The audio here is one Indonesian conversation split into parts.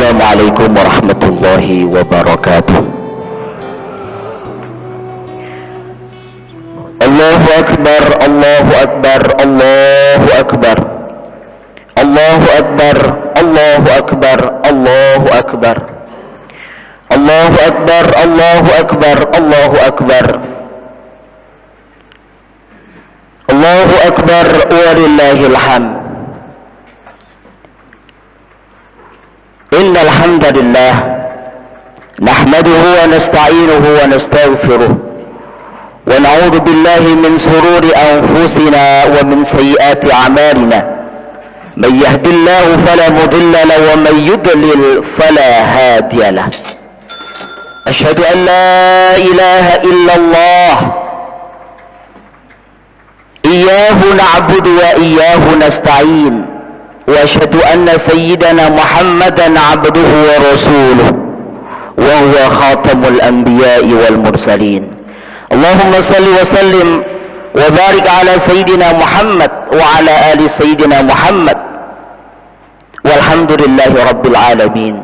Assalamualaikum warahmatullahi wabarakatuh. Allahu Akbar, Allahu Akbar, Allahu Akbar, Allahu Akbar, Allahu Akbar, Allahu Akbar, Allahu Akbar, Allahu Akbar, Allahu Akbar, Allahu Akbar, walillahil hamd. Innal hamdalillah nahmaduhu wa nasta'inuhu wa nastaghfiruh wa na'udzu billahi min shururi anfusina wa min sayyiati a'malina. May yahdihillahu fala mudilla lahu wa may yudlil fala hadiya lahu. Asyhadu an la ilaha illallah iyyahu na'budu wa iyyahu nasta'in. Wa asyhadu anna sayyidana Muhammadan abduhu wa rasuluh wa huwa khatamul anbiya'i wal mursalin. Allahumma salli wa sallim wa barik ala sayyidina Muhammad wa ala ali sayyidina Muhammad walhamdulillahi rabbil alamin.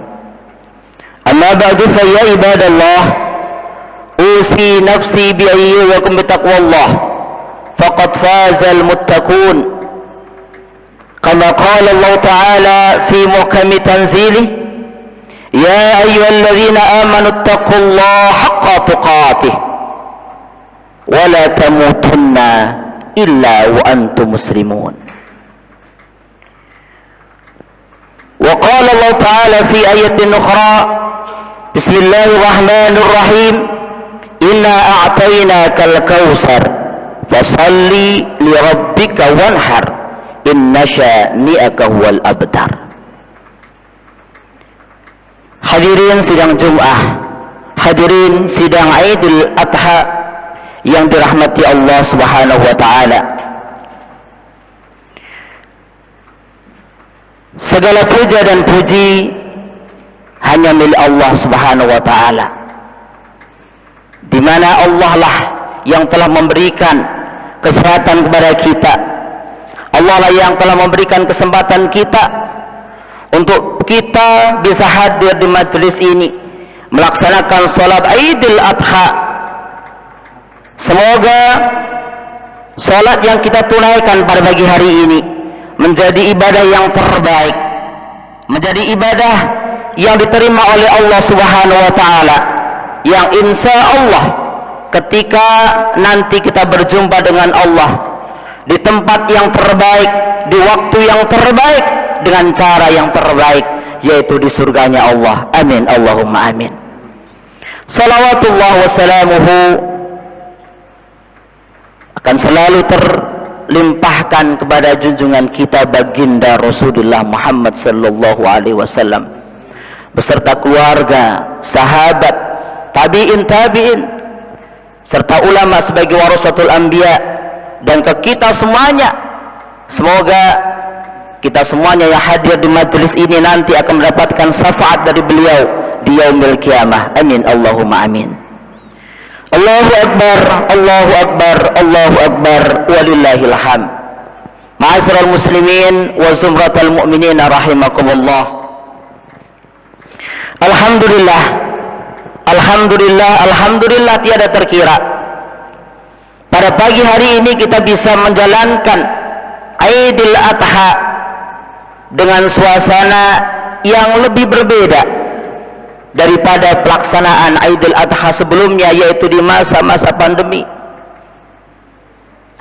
Amma ba'du fa ya ibadallah, usi nafsi bi ayyikum bi taqwallah faqad fazal muttaqun. Kama qala Allah Ta'ala fi muhkami tanzilih, ya ayyuhalladzina amanu ittaqullaha haqqa tuqatih wa la tamutunna illa wa antum muslimun. Wa qala Allah Ta'ala fi ayatin ukhra, bismillahirrahmanirrahim, inna a'tainakal kautsar fasalli li rabbika wanhar inna syani'aka huwal abtar. Hadirin sidang Jum'ah, hadirin sidang Idul Adha yang dirahmati Allah Subhanahu wa taala. Segala puja dan puji hanya milik Allah Subhanahu wa taala, di mana Allah lah yang telah memberikan kesehatan kepada kita. Allah lah yang telah memberikan kesempatan kita untuk kita bisa hadir di majelis ini melaksanakan sholat Idul Adha. Semoga sholat yang kita tunaikan pada pagi hari ini menjadi ibadah yang terbaik, menjadi ibadah yang diterima oleh Allah Subhanahu wa taala, yang insya Allah ketika nanti kita berjumpa dengan Allah di tempat yang terbaik, di waktu yang terbaik, dengan cara yang terbaik, yaitu di surganya Allah. Amin, Allahumma amin. Salawatullah wa salamuhu akan selalu terlimpahkan kepada junjungan kita baginda Rasulullah Muhammad sallallahu alaihi wasallam beserta keluarga, sahabat, tabi'in, serta ulama sebagai warasatul anbiya, dan ke kita semuanya. Semoga kita semuanya yang hadir di majelis ini nanti akan mendapatkan syafaat dari beliau di yaumil qiyamah. Amin, Allahumma amin. Allahu Akbar, Allahu Akbar, Allahu Akbar, walillahil hamd. Ma'asyiral muslimin wa zumratal mu'minin rahimakumullah. Alhamdulillah, alhamdulillah, alhamdulillah tiada terkira, pada pagi hari ini kita bisa menjalankan Idul Adha dengan suasana yang lebih berbeda daripada pelaksanaan Idul Adha sebelumnya, yaitu di masa-masa pandemi.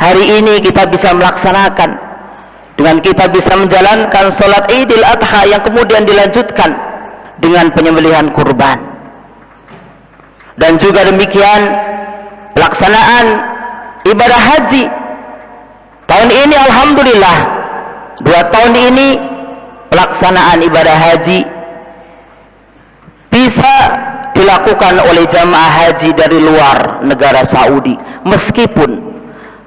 Hari ini kita bisa melaksanakan dengan kita bisa menjalankan sholat Idul Adha yang kemudian dilanjutkan dengan penyembelihan kurban. Dan juga demikian pelaksanaan ibadah haji tahun ini, alhamdulillah 2 tahun ini pelaksanaan ibadah haji bisa dilakukan oleh jamaah haji dari luar negara Saudi, meskipun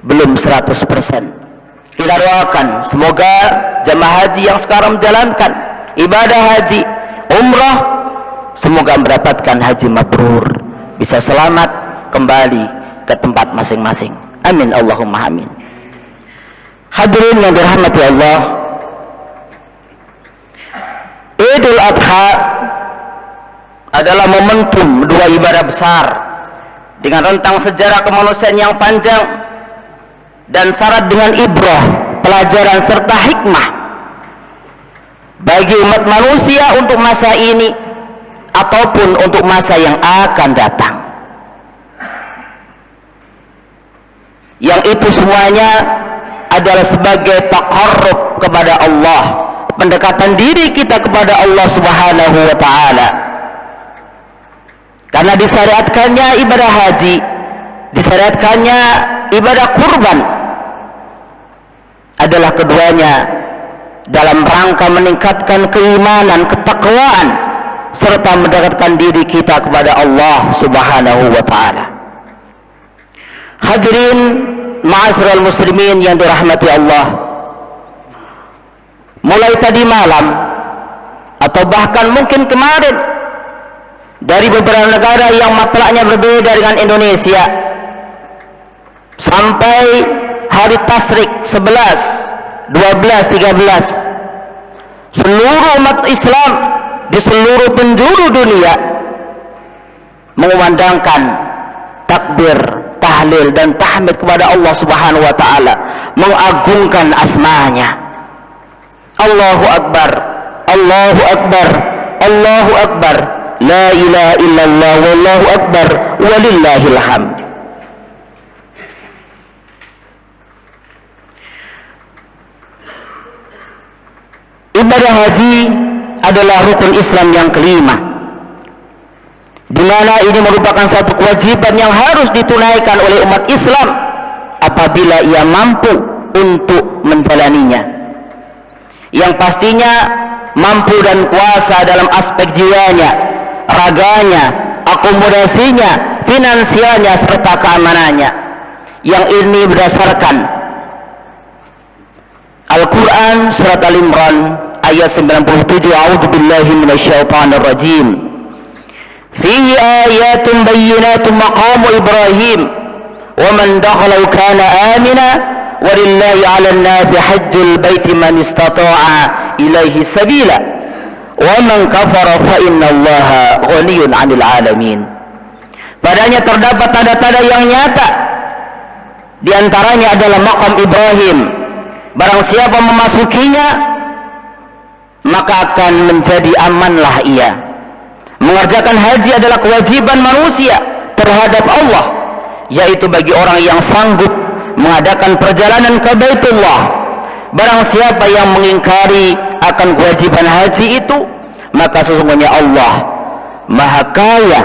belum 100%. Kita doakan semoga jamaah haji yang sekarang menjalankan ibadah haji umrah semoga mendapatkan haji mabrur, bisa selamat kembali ke tempat masing-masing. Amin, Allahumma amin. Hadirin yang dirahmati Allah, Idul Adha adalah momentum dua ibadah besar dengan rentang sejarah kemanusiaan yang panjang dan syarat dengan ibrah, pelajaran serta hikmah bagi umat manusia untuk masa ini ataupun untuk masa yang akan datang. Yang itu semuanya adalah sebagai taqarrub kepada Allah, pendekatan diri kita kepada Allah Subhanahu wa taala. Karena disyariatkannya ibadah haji, disyariatkannya ibadah kurban, adalah keduanya dalam rangka meningkatkan keimanan, ketakwaan, serta mendekatkan diri kita kepada Allah Subhanahu wa taala. Hadirin ma'asyiral muslimin yang dirahmati Allah, mulai tadi malam atau bahkan mungkin kemarin, dari beberapa negara yang matlaknya berbeda dengan Indonesia, sampai hari tasyrik 11, 12, 13, seluruh umat Islam di seluruh penjuru dunia mengumandangkan takbir, tahlil dan tahmid kepada Allah Subhanahu wa taala, mengagungkan asma-Nya. Allahu akbar, Allahu akbar, Allahu akbar, la ilaha illallah, wallahu akbar, walillahil hamd. Ibadah haji adalah rukun Islam yang kelima, di mana ini merupakan satu kewajiban yang harus ditunaikan oleh umat Islam apabila ia mampu untuk menjalaninya, yang pastinya mampu dan kuasa dalam aspek jiwanya, raganya, akomodasinya, finansialnya, serta keamanannya. Yang ini berdasarkan Al-Quran surat Al-Imran ayat 97, a'udzubillahi minasyaitonir rajim, fihi ayatun bayyinatun maqamu Ibrahim wa man dakhalahu kana amina walillahi 'alan nasi hajjul baiti man istata'a ilaihi sabila wa man kafara fa innallaha ghaniyun 'anil 'alamin. Padanya terdapat tanda-tanda yang nyata, di antaranya adalah maqam Ibrahim. Barang siapa memasukinya maka akan menjadi amanlah ia. Mengerjakan haji adalah kewajiban manusia terhadap Allah, yaitu bagi orang yang sanggup mengadakan perjalanan ke Baitullah. Barang siapa yang mengingkari akan kewajiban haji itu, maka sesungguhnya Allah Maha Kaya,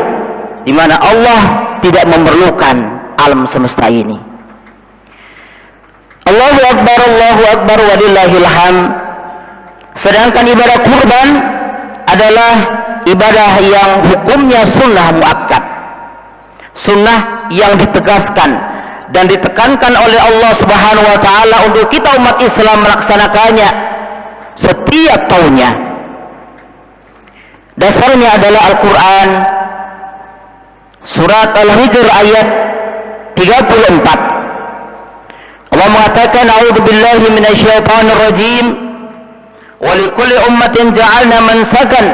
di mana Allah tidak memerlukan alam semesta ini. Allahu akbar, walillahil hamd. Sedangkan ibadah kurban adalah ibadah yang hukumnya sunnah muakkad, sunnah yang ditegaskan dan ditekankan oleh Allah Subhanahu wa taala untuk kita umat Islam melaksanakannya setiap tahunnya. Dasarnya adalah Al-Quran surat Al-Hijr ayat 34. Allah mengatakan, a'udzubillahi minasyaitonir rajim, wa likulli ummatin ja'alna mansakan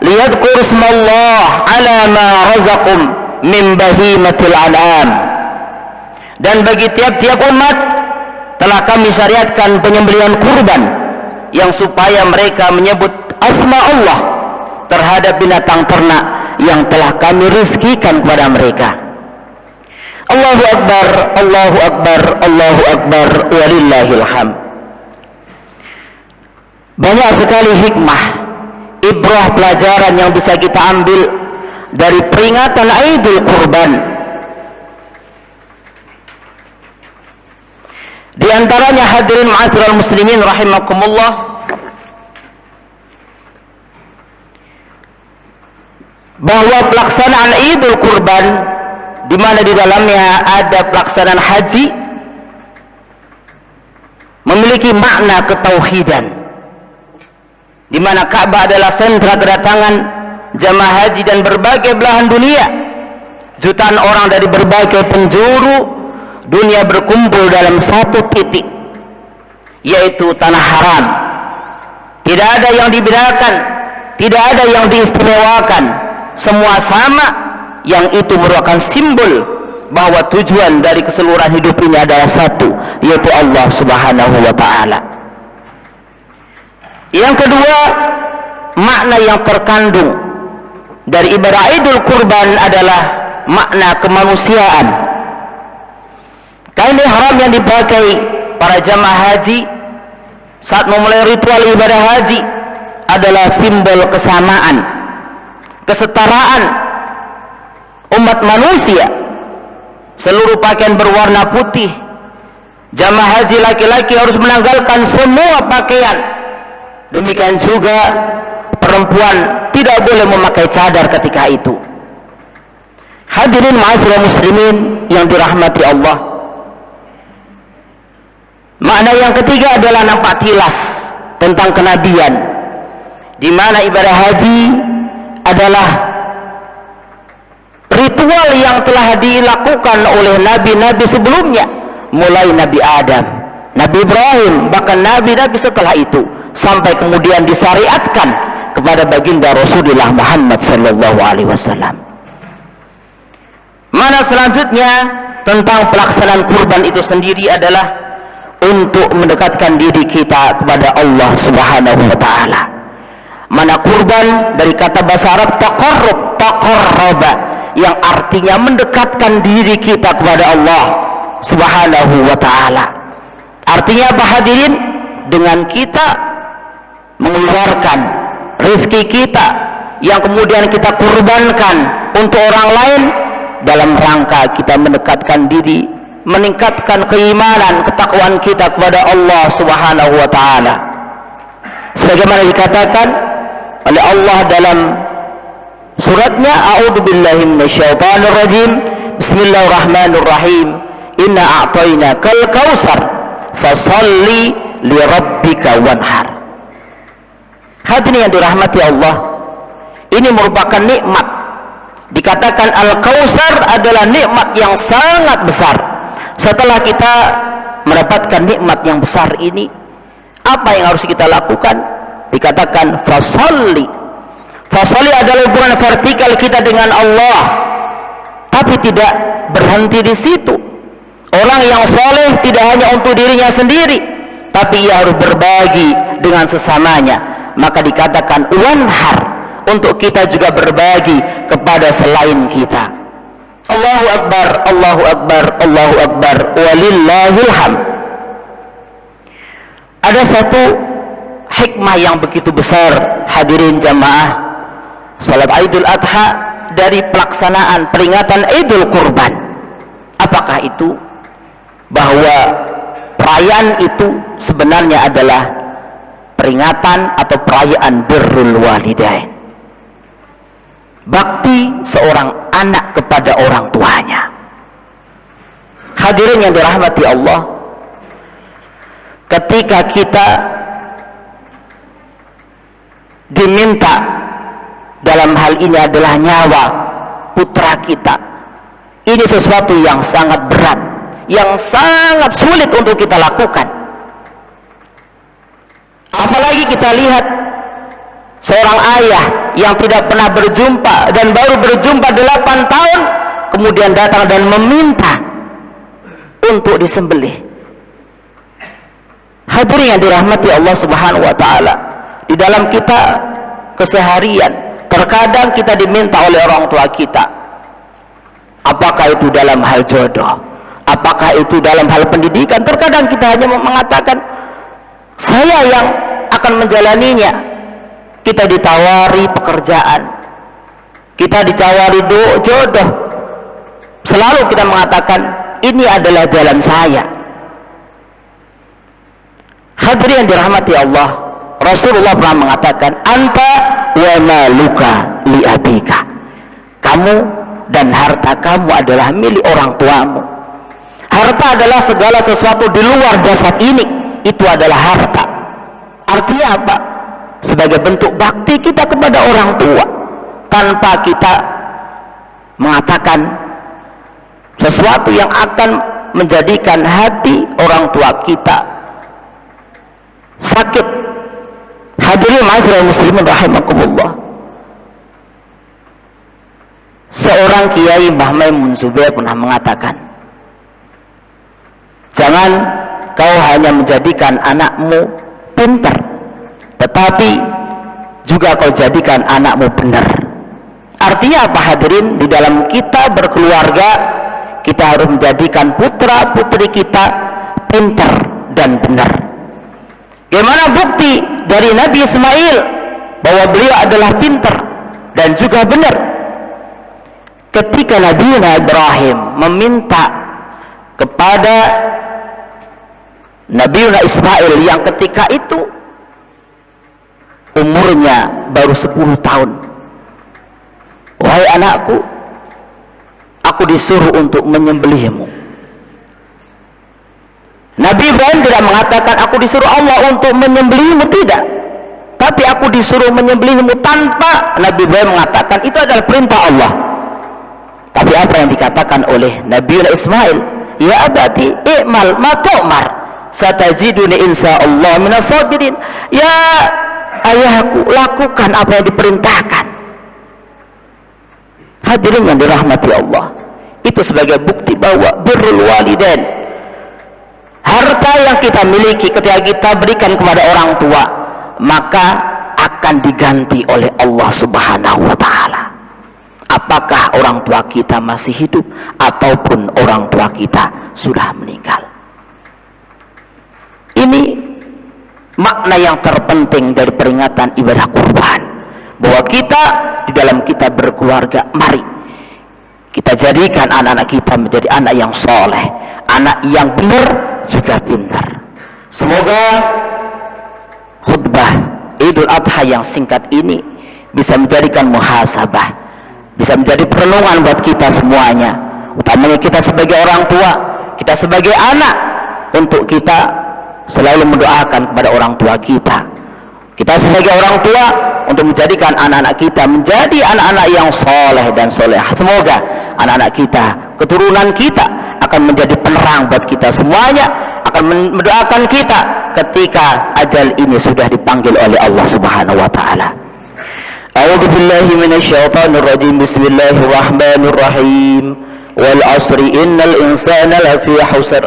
liyadhkuru ismallah 'ala ma razaqum min bahimatil an'am. Dan bagi tiap-tiap umat telah kami syariatkan penyembelihan kurban, yang supaya mereka menyebut asma Allah terhadap binatang ternak yang telah kami rizkikan kepada mereka. Allahu akbar, Allahu akbar, Allahu akbar, walillahil hamd. Banyak sekali hikmah, ibrah, pelajaran yang bisa kita ambil dari peringatan Idul Kurban. Di antaranya, hadirin ma'asyiral muslimin rahimakumullah, bahwa pelaksanaan Idul Kurban, di mana di dalamnya ada pelaksanaan haji, memiliki makna ketauhidan, di mana Ka'bah adalah sentra kedatangan jamaah haji dan berbagai belahan dunia. Jutaan orang dari berbagai penjuru dunia berkumpul dalam satu titik, yaitu tanah haram. Tidak ada yang dibedakan, tidak ada yang diistimewakan, semua sama, yang itu merupakan simbol bahwa tujuan dari keseluruhan hidup ini adalah satu, yaitu Allah Subhanahu wa ta'ala. Yang kedua, makna yang terkandung dari ibadah Idul Kurban adalah makna kemanusiaan. Kain ihram yang dipakai para jamaah haji saat memulai ritual ibadah haji adalah simbol kesamaan, kesetaraan umat manusia. Seluruh pakaian berwarna putih. Jamaah haji laki-laki harus menanggalkan semua pakaian. Demikian juga perempuan tidak boleh memakai cadar ketika itu. Hadirin ma'asyiral muslimin yang dirahmati Allah. Makna yang ketiga adalah nampak tilas tentang kenabian, di mana ibadah haji adalah ritual yang telah dilakukan oleh nabi-nabi sebelumnya, mulai Nabi Adam, Nabi Ibrahim, bahkan nabi-nabi setelah itu, sampai kemudian disyariatkan kepada baginda Rasulullah Muhammad sallallahu alaihi wasallam. Mana selanjutnya tentang pelaksanaan kurban itu sendiri adalah untuk mendekatkan diri kita kepada Allah Subhanahu wa ta'ala. Mana kurban dari kata bahasa Arab taqarrub, taqarraba, yang artinya mendekatkan diri kita kepada Allah Subhanahu wa ta'ala. Artinya apa hadirin? Dengan kita mengeluarkan rezeki kita yang kemudian kita kurbankan untuk orang lain, dalam rangka kita mendekatkan diri, meningkatkan keimanan, ketakwaan kita kepada Allah Subhanahu wa ta'ala. Sebagaimana dikatakan oleh Allah dalam suratnya, a'udzubillahi minasyaitonir rajim, bismillahirrahmanirrahim, inna a'tainakal kautsar fasholli li rabbika wanhar. Hadirin yang dirahmati Allah, ini merupakan nikmat. Dikatakan al-kautsar adalah nikmat yang sangat besar. Setelah kita mendapatkan nikmat yang besar ini, apa yang harus kita lakukan? Dikatakan fasholli. Fasholli adalah hubungan vertikal kita dengan Allah, tapi tidak berhenti di situ. Orang yang soleh tidak hanya untuk dirinya sendiri, tapi ia harus berbagi dengan sesamanya. Maka dikatakan wanhar, untuk kita juga berbagi kepada selain kita. Allahu Akbar, Allahu Akbar, Allahu Akbar, walillahil hamd. Ada satu hikmah yang begitu besar hadirin jamaah salat Idul Adha dari pelaksanaan peringatan Idul Kurban. Apakah itu? Bahwa perayaan itu sebenarnya adalah peringatan atau perayaan birrul walidain, bakti seorang anak kepada orang tuanya. Hadirin yang dirahmati Allah, ketika kita diminta dalam hal ini adalah nyawa putra kita, ini sesuatu yang sangat berat, yang sangat sulit untuk kita lakukan. Apalagi kita lihat seorang ayah yang tidak pernah berjumpa dan baru berjumpa 8 tahun, kemudian datang dan meminta untuk disembelih. Hadirin yang dirahmati Allah Subhanahu wa ta'ala, di dalam kita keseharian terkadang kita diminta oleh orang tua kita, apakah itu dalam hal jodoh, apakah itu dalam hal pendidikan. Terkadang kita hanya mengatakan saya yang akan menjalaninya. Kita ditawari pekerjaan, kita ditawari jodoh, selalu kita mengatakan ini adalah jalan saya. Hadirin yang dirahmati Allah, Rasulullah pernah mengatakan anta wa maluka li abika, kamu dan harta kamu adalah milik orang tuamu. Harta adalah segala sesuatu di luar jasad ini, itu adalah harta. Artinya apa? Sebagai bentuk bakti kita kepada orang tua, tanpa kita mengatakan sesuatu yang akan menjadikan hati orang tua kita sakit. Hadirin ma'asyiral muslimin rahimakumullah, Seorang Kiai Mbah Maimun Zubair pernah mengatakan, jangan kau hanya menjadikan anakmu pintar, tetapi juga kau jadikan anakmu benar. Artinya apa hadirin? Di dalam kita berkeluarga, kita harus menjadikan putra putri kita pintar dan benar. Bagaimana bukti dari Nabi Ismail bahwa beliau adalah pintar dan juga benar? Ketika Nabi Ibrahim meminta kepada Nabi Ismail yang ketika itu umurnya baru 10 tahun, wahai anakku, aku disuruh untuk menyembelihmu. Nabi Ibrahim tidak mengatakan aku disuruh Allah untuk menyembelihmu, tidak, tapi aku disuruh menyembelihmu, tanpa Nabi Ibrahim mengatakan itu adalah perintah Allah. Tapi apa yang dikatakan oleh Nabi Ismail? Ya abati i'mal ma tu'mar satajiduni insyaallah minas sabirin. Ya ayahku, lakukan apa yang diperintahkan. Hadirin yang dirahmati Allah, itu sebagai bukti bahwa birrul walidain, harta yang kita miliki ketika kita berikan kepada orang tua, maka akan diganti oleh Allah Subhanahu wa ta'ala. Apakah orang tua kita masih hidup ataupun orang tua kita sudah meninggal. Ini makna yang terpenting dari peringatan ibadah kurban, bahwa kita di dalam kita berkeluarga, mari kita jadikan anak-anak kita menjadi anak yang soleh, anak yang benar juga pintar. Semoga khutbah Idul Adha yang singkat ini bisa menjadikan muhasabah, bisa menjadi perenungan buat kita semuanya, utamanya kita sebagai orang tua, kita sebagai anak, untuk kita selalu mendoakan kepada orang tua kita. Kita sebagai orang tua untuk menjadikan anak-anak kita menjadi anak-anak yang soleh dan solehah. Semoga anak-anak kita, keturunan kita akan menjadi penerang buat kita semuanya, akan mendoakan kita ketika ajal ini sudah dipanggil oleh Allah Subhanahu wa ta'ala. A'udzu billahi minasyaitonir rajim. Bismillahirrahmanirrahim. Wal 'asri innal insana lafi khusr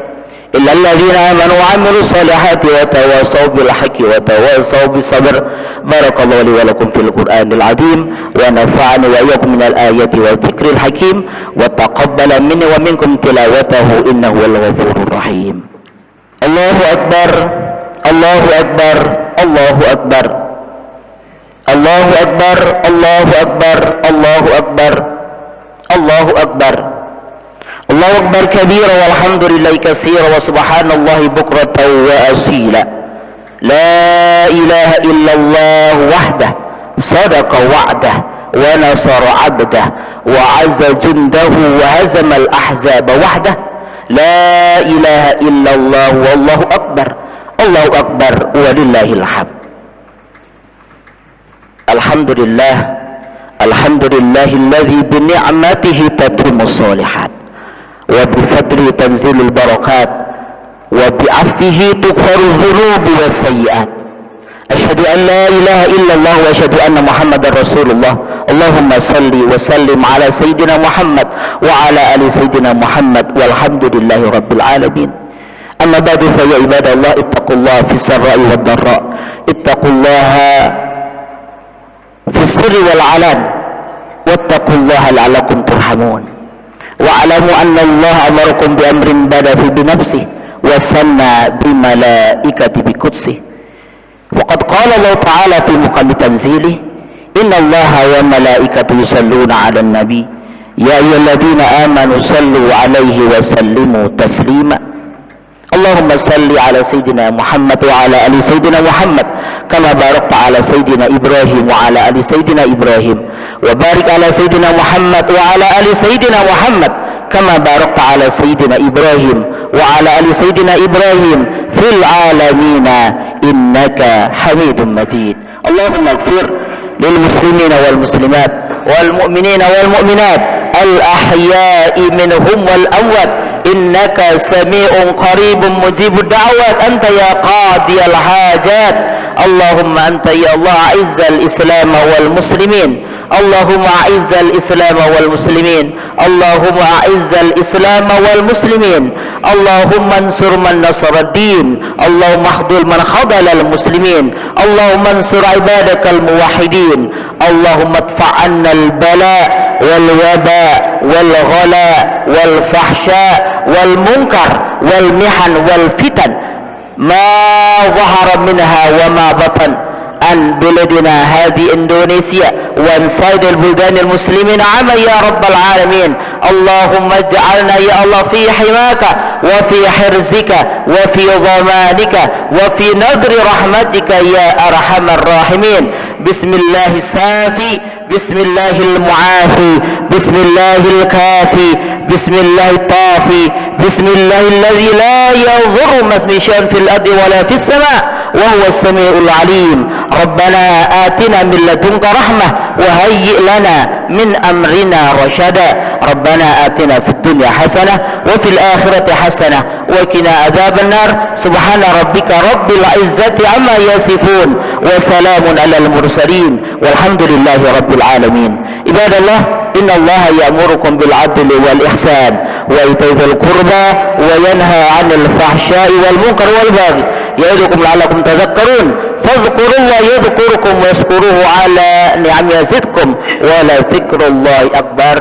illa alladziina aamanu wa 'amilus solihati wa tawassaw bil haqqi wa tawassaw bis sabr. Barakallahu li wa lakum fil Qur'anil 'azim wa nafa'ani wa iyyakum minal ayati wa dzikril hakim wa taqabbala minni wa minkum tilawatahu innahu wal ghafurur rahim. Allahu akbar, Allahu akbar, Allahu akbar. Allahu akbar, Allahu akbar, Allahu akbar, Allahu akbar. Allahu akbar kabira walhamdulillahi katsira wa subhanallahi bukratan wa asila. La ilaha illallah wahdah sadaqa wa'dah wa nasara 'abdah wa 'azza jundahu wa hazama al-ahzaba wahdah. La ilaha illallah wallahu akbar. Allahu akbar walillahil hamd. Alhamdulillah, alhamdulillahilladzi bi ni'matihi tatimmus sholihat wa bi fadli tanzilul barakat wa bi 'afwihi tughfaru dzunubi was sayyi'at. Asyhadu an la ilaha illallah wa asyhadu anna Muhammadar Rasulullah. Allahumma salli wa sallim ala sayyidina Muhammad wa ala ali sayyidina Muhammad walhamdulillahi rabbil alamin. Amma ba'du, fa ya ibadallah ittaqullaha fis sarra'i wad dharra, ittaqullaha fi sirri wal alan wattaqullaha la'allakum turhamun. Wa'lamu anna Allah amarakum bi amrin bada fi bi nafsihi wa sanna bi malaikati bi qudsihi. Waqad qala Allah ta'ala fi muqaddimati tanzilih, inna Allaha wa malaikatahu yusalluna 'alan nabi ya ayyuhalladzina amanu sallu 'alaihi wa sallimu taslima. Allahumma salli ala sayyidina Muhammad wa ala ali sayyidina Muhammad kama barakta ala sayyidina Ibrahim wa ala ali sayyidina Ibrahim wa barik ala sayyidina Muhammad wa ala ali sayyidina Muhammad kama barakta ala sayyidina Ibrahim wa ala ali sayyidina Ibrahim fil alamina innaka Hamidum Majid. Allahumma ighfir lil muslimina wal muslimat wal mu'minina wal mu'minat al ahya'i minhum wal amwat innaka sami'un qaribun mujibud da'wat anta ya qadiyal hajat. Allahumma anta ya Allah a'izzal islam wal muslimin, اللهم أعز الإسلام والمسلمين اللهم أعز الإسلام والمسلمين اللهم انصر من نصر الدين اللهم اخذل من خذل المسلمين اللهم انصر عبادك الموحدين اللهم ادفع عنا البلاء والوباء والغلاء والفحشاء والمنكر والمحن والفتن ما ظهر منها وما بطن عن بلدنا هذه إندونيسيا وعن سائر البلدان المسلمين عما يا رب العالمين. اللهم اجعلنا يا الله في حماك وفي حرزك وفي ضمانك وفي نذر رحمتك يا أرحم الراحمين. بسم الله السافي بسم الله المعافي بسم الله الكافي بسم الله الطافي بسم الله الذي لا يضر مع اسمه شيء في الأرض ولا في السماء وهو السميع العليم. ربنا آتنا من لدنك رحمة وهيئ لنا من أمرنا رشدا. ربنا آتنا في الدنيا حسنة وفي الآخرة حسنة وقنا عذاب النار. سبحان ربك رب العزة عما يصفون وسلام على المرسلين والحمد لله رب العالمين. عباد الله إن الله يأمركم بالعدل والإحسان وإيتاء ذي القربى وينهى عن الفحشاء والمنكر والبغي يعظكم لعلكم تذكرون. فاذكروا الله يذكركم واشكروه على نعمه يزدكم ولذكر الله أكبر.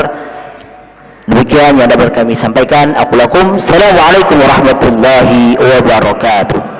Demikian yang dapat kami sampaikan. Aku lakum. Assalamualaikum warahmatullahi wabarakatuh.